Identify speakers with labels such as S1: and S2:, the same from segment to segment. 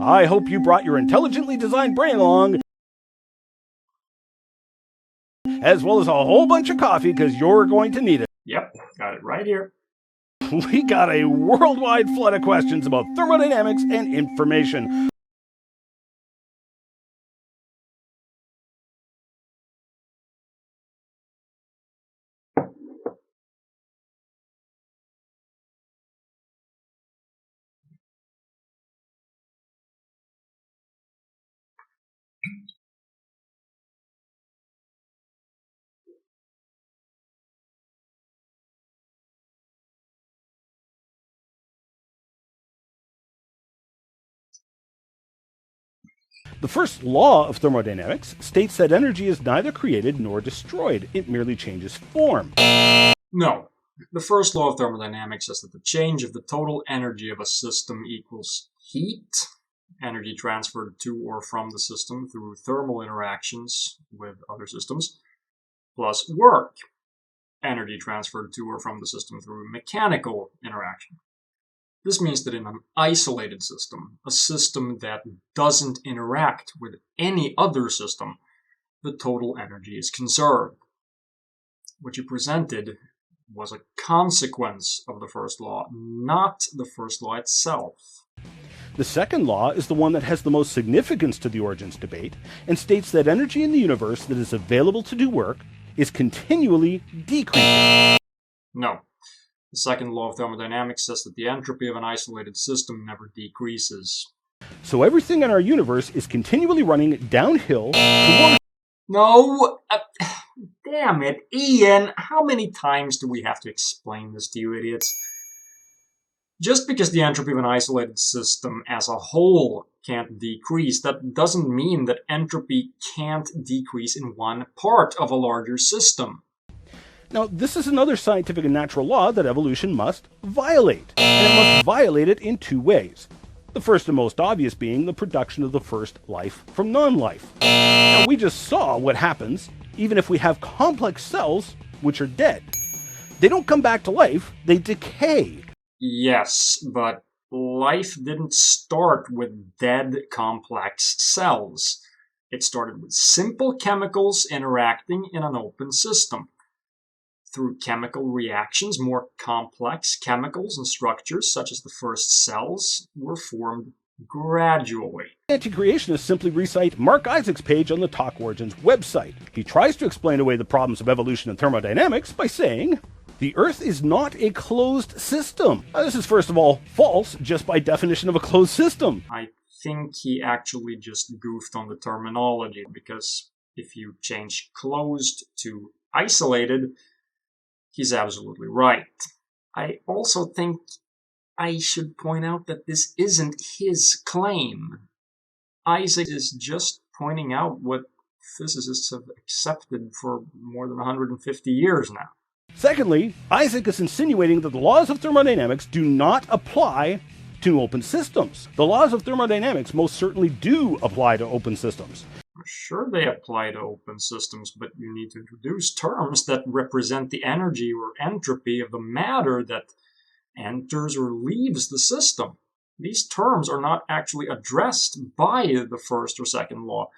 S1: I hope you brought your intelligently designed brain along, as well as a whole bunch of coffee, because you're going to need it.
S2: Yep, got it right here.
S1: We got a worldwide flood of questions about thermodynamics and information. The first law of thermodynamics states that energy is neither created nor destroyed. It merely changes form.
S2: No. The first law of thermodynamics says that the change of the total energy of a system equals heat, energy transferred to or from the system through thermal interactions with other systems, plus work, energy transferred to or from the system through mechanical interaction. This means that in an isolated system, a system that doesn't interact with any other system, the total energy is conserved. What you presented was a consequence of the first law, not the first law itself.
S1: The second law is the one that has the most significance to the origins debate and states that energy in the universe that is available to do work is continually decreasing.
S2: No. The second law of thermodynamics says that the entropy of an isolated system never decreases.
S1: So everything in our universe is continually running downhill towards...
S2: No! Damn it, Ian! How many times do we have to explain this to you idiots? Just because the entropy of an isolated system as a whole can't decrease, that doesn't mean that entropy can't decrease in one part of a larger system.
S1: Now, this is another scientific and natural law that evolution must violate, and it must violate it in two ways. The first and most obvious being the production of the first life from non-life. Now, we just saw what happens even if we have complex cells which are dead. They don't come back to life, they decay.
S2: Yes, but life didn't start with dead complex cells. It started with simple chemicals interacting in an open system. Through chemical reactions, more complex chemicals and structures, such as the first cells, were formed gradually.
S1: Anti-creationists simply recite Mark Isaac's page on the Talk Origins website. He tries to explain away the problems of evolution and thermodynamics by saying, the Earth is not a closed system. This is first of all false, just by definition of a closed system.
S2: I think he actually just goofed on the terminology, because if you change closed to isolated, he's absolutely right. I also think I should point out that this isn't his claim. Isaac is just pointing out what physicists have accepted for more than 150 years now.
S1: Secondly, Isaac is insinuating that the laws of thermodynamics do not apply to open systems. The laws of thermodynamics most certainly do apply to open systems.
S2: Sure, they apply to open systems, but you need to introduce terms that represent the energy or entropy of the matter that enters or leaves the system. These terms are not actually addressed by the first or second law.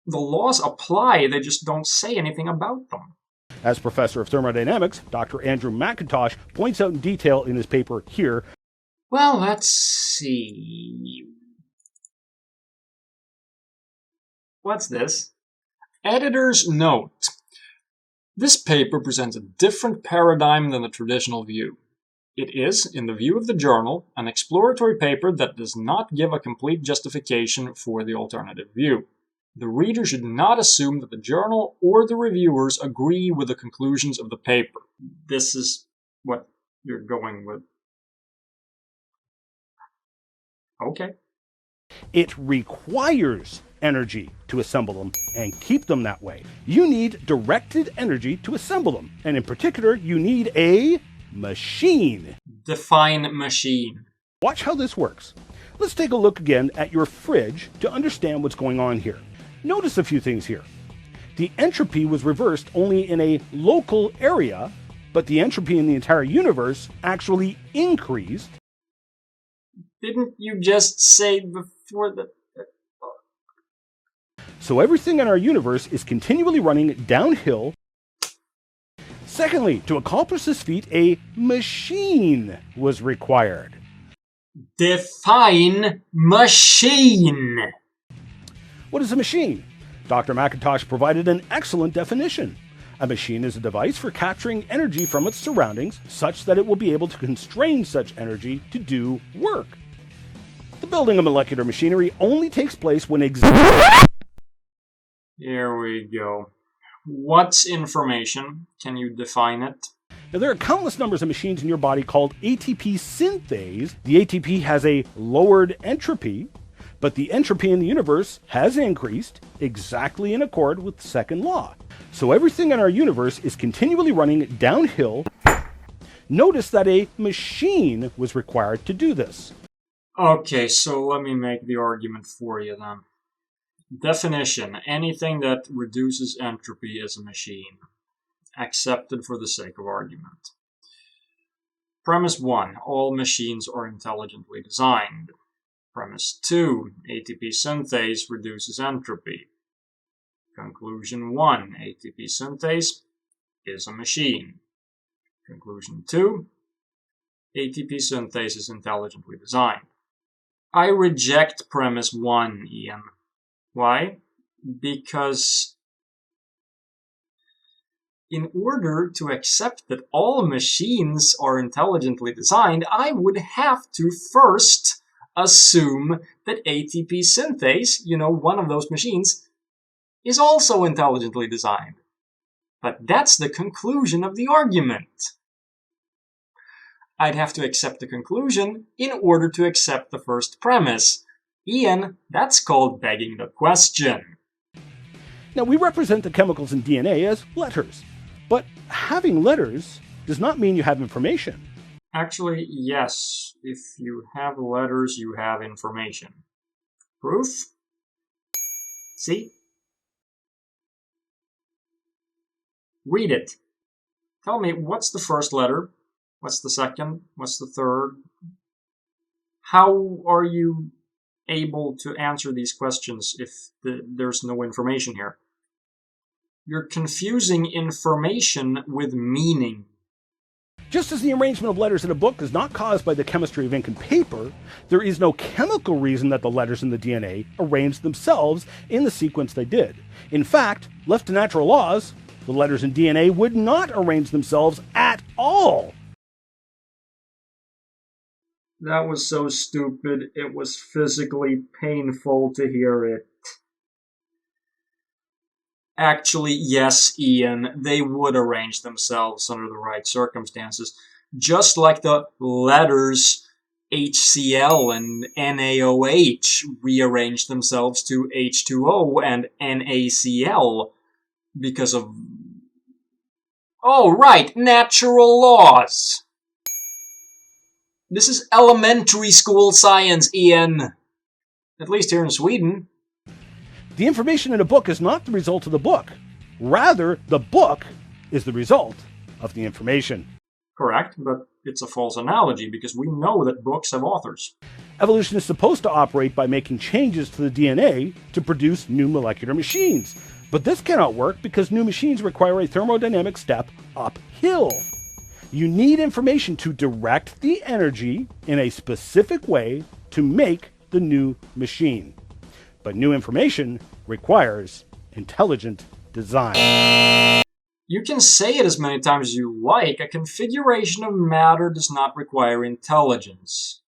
S2: The laws apply, they just don't say anything about them.
S1: As professor of thermodynamics, Dr. Andrew McIntosh points out in detail in his paper here.
S2: Well, let's see. What's this? Editor's note. This paper presents a different paradigm than the traditional view. It is, in the view of the journal, an exploratory paper that does not give a complete justification for the alternative view. The reader should not assume that the journal or the reviewers agree with the conclusions of the paper. This is what you're going with. Okay.
S1: It requires energy to assemble them and keep them that way. You need directed energy to assemble them. And in particular, you need a machine.
S2: Define machine.
S1: Watch how this works. Let's take a look again at your fridge to understand what's going on here. Notice a few things here. The entropy was reversed only in a local area, but the entropy in the entire universe actually increased.
S2: Didn't you just say the for the...
S1: So everything in our universe is continually running downhill. Secondly, to accomplish this feat, a machine was required.
S2: Define machine.
S1: What is a machine? Dr. McIntosh provided an excellent definition. A machine is a device for capturing energy from its surroundings such that it will be able to constrain such energy to do work. The building of molecular machinery only takes place when
S2: Here we go. What's information? Can you define it?
S1: Now, there are countless numbers of machines in your body called ATP synthase. The ATP has a lowered entropy, but the entropy in the universe has increased exactly in accord with the second law. So everything in our universe is continually running downhill. Notice that a machine was required to do this.
S2: Okay, so let me make the argument for you then. Definition: anything that reduces entropy is a machine. Accepted for the sake of argument. Premise 1. All machines are intelligently designed. Premise 2. ATP synthase reduces entropy. Conclusion 1. ATP synthase is a machine. Conclusion 2. ATP synthase is intelligently designed. I reject premise 1, Ian. Why? Because in order to accept that all machines are intelligently designed, I would have to first assume that ATP synthase, one of those machines, is also intelligently designed. But that's the conclusion of the argument. I'd have to accept the conclusion in order to accept the first premise. Ian, that's called begging the question.
S1: Now, we represent the chemicals in DNA as letters, but having letters does not mean you have information.
S2: Actually, yes. If you have letters, you have information. Proof? See? Read it. Tell me, what's the first letter? What's the second? What's the third? How are you able to answer these questions if there's no information here? You're confusing information with meaning.
S1: Just as the arrangement of letters in a book is not caused by the chemistry of ink and paper, there is no chemical reason that the letters in the DNA arranged themselves in the sequence they did. In fact, left to natural laws, the letters in DNA would not arrange themselves at all.
S2: That was so stupid, it was physically painful to hear it. Actually, yes, Ian, they would arrange themselves under the right circumstances, just like the letters HCl and NaOH rearrange themselves to H2O and NaCl because of... Oh, right, natural laws! This is elementary school science, Ian. At least here in Sweden.
S1: The information in a book is not the result of the book. Rather, the book is the result of the information.
S2: Correct, but it's a false analogy because we know that books have authors.
S1: Evolution is supposed to operate by making changes to the DNA to produce new molecular machines. But this cannot work because new machines require a thermodynamic step uphill. You need information to direct the energy in a specific way to make the new machine. But new information requires intelligent design.
S2: You can say it as many times as you like. A configuration of matter does not require intelligence.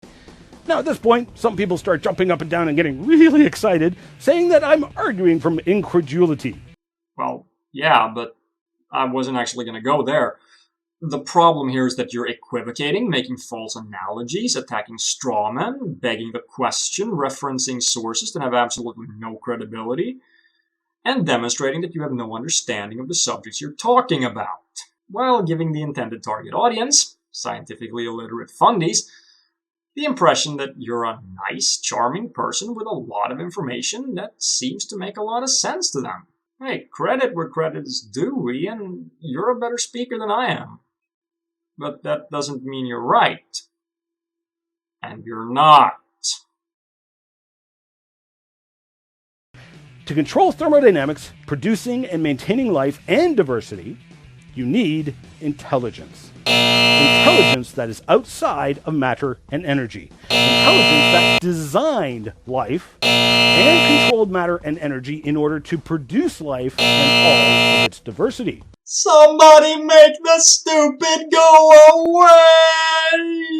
S1: Now, at this point, some people start jumping up and down and getting really excited, saying that I'm arguing from incredulity.
S2: Well, yeah, but I wasn't actually going to go there. The problem here is that you're equivocating, making false analogies, attacking strawmen, begging the question, referencing sources that have absolutely no credibility, and demonstrating that you have no understanding of the subjects you're talking about, while giving the intended target audience, scientifically illiterate fundies, the impression that you're a nice, charming person with a lot of information that seems to make a lot of sense to them. Hey, credit where credit is due, Ian. You're a better speaker than I am. But that doesn't mean you're right. And you're not.
S1: To control thermodynamics, producing and maintaining life and diversity, you need intelligence. Intelligence that is outside of matter and energy. Intelligence that designed life and controlled matter and energy in order to produce life and all of its diversity.
S2: Somebody make the stupid go away!